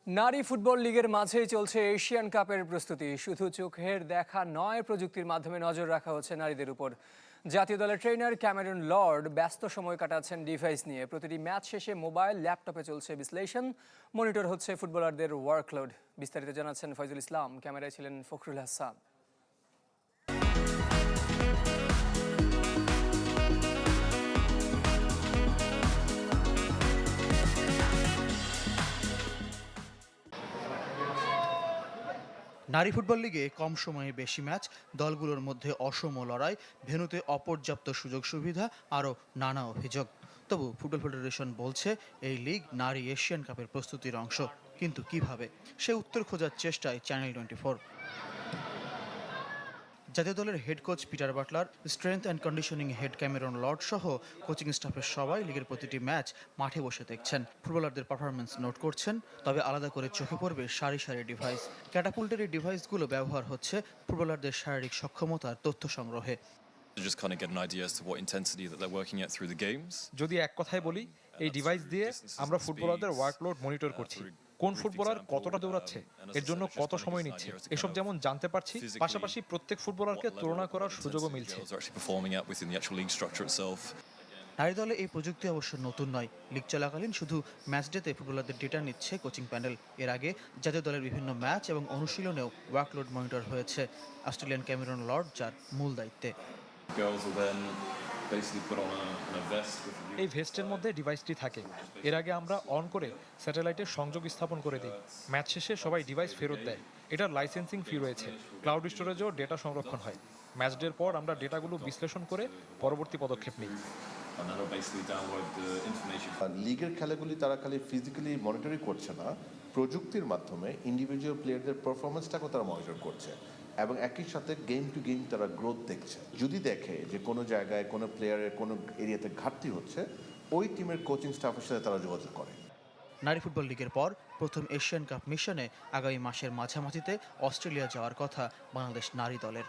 নারী ফুটবল লিগের মাঝেই চলছে এশিয়ান কাপের প্রস্তুতি। শুধু চোখের দেখা নয়, প্রযুক্তির মাধ্যমে নজর রাখা হচ্ছে নারীদের উপর। জাতীয় দলের ট্রেনার ক্যামেরন লর্ড ব্যস্ত সময় কাটাচ্ছেন ডিভাইস নিয়ে। প্রতিটি ম্যাচ শেষে মোবাইল, ল্যাপটপে চলছে বিশ্লেষণ, মনিটর হচ্ছে ফুটবলারদের ওয়ার্কলোড। বিস্তারিত জানাচ্ছেন ফয়জুল ইসলাম, ক্যামেরায় ছিলেন ফখরুল হাসান। নারী ফুটবল লিগে কম সময়ে বেশি ম্যাচ, দলগুলোর মধ্যে অসম লড়াই, ভেন্যুতে অপর্যাপ্ত সুযোগ সুবিধা, আরও নানা অভিযোগ। তবু ফুটবল ফেডারেশন বলছে এই লিগ নারী এশিয়ান কাপের প্রস্তুতির অংশ। কিন্তু কিভাবে, সে উত্তর খোঁজার চেষ্টায় চ্যানেল 24। জাতীয় দলের head coach Peter Butler, strength and conditioning head Cameron Lord সহ কোচিং স্টাফের সবাই লিগের প্রতিটি ম্যাচ মাঠে বসে দেখছেন, ফুটবলারদের পারফরমেন্স নোট করছেন। তবে আলাদা করে চোখে পড়বে সারি সারি ডিভাইস। ক্যাটাপুল্টের এই ডিভাইসগুলো ব্যবহার হচ্ছে ফুটবলারদের শারীরিক সক্ষমতার তথ্য সংগ্রহে। যদি এক কথায় বলি, এই ডিভাইস দিয়ে আমরা ফুটবলারদের ওয়ার্কলোড মনিটর করছি। কোন ফুটবলার কতটা দৌড়াচ্ছে, এর জন্য কত সময় নিচ্ছে, এসব যেমন জানতে পারছি, পাশাপাশি প্রত্যেক ফুটবলারকে তুলনা করার সুযোগও মিলছে। নারী দলে এই প্রযুক্তি অবশ্য নতুন নয়। লিগ চলাকালীন শুধু ম্যাচ ডেতে ফুটবলারদের ডেটা নিচ্ছে কোচিং প্যানেল। এর আগে জাতীয় দলের বিভিন্ন ম্যাচ এবং অনুশীলনেও ওয়ার্কলোড মনিটর হয়েছে। অস্ট্রেলিয়ান ক্যামেরন লর্ড যার মূল দায়িত্বে। এই ভেস্টের মধ্যে ডিভাইসটি থাকে। এর আগে আমরা অন করে স্যাটেলাইটের সংযোগ স্থাপন করে দিই। ম্যাচ শেষে সবাই ডিভাইস ফেরত দেয়। এটার লাইসেন্সিং ফি রয়েছে। ক্লাউড স্টোরেজও ডেটা সংরক্ষণ হয়। ম্যাচ ডের পর আমরা ডেটাগুলো বিশ্লেষণ করে পরবর্তী পদক্ষেপ নিই। লিগের খেলাগুলি তারা খালি ফিজিক্যালি মনিটরিং করছে না, প্রযুক্তির মাধ্যমে ইন্ডিভিজুয়াল প্লেয়ারদের পারফরমেন্সটাকেও তারা মনিটর করছে এবং একই সাথে গেম টু গেম তারা গ্রোথ দেখছে। যদি দেখে যে কোনো জায়গায় কোনো প্লেয়ারের কোনো এরিয়াতে ঘাটতি হচ্ছে, ওই টিমের কোচিং স্টাফের সাথে তারা যোগাযোগ করে। নারী ফুটবল লিগের পর প্রথম এশিয়ান কাপ মিশনে আগামী মাসের মাঝামাঝিতে অস্ট্রেলিয়া যাওয়ার কথা বাংলাদেশ নারী দলের।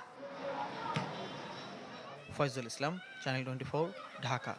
ফয়জুল ইসলাম, চ্যানেল 24, ঢাকা।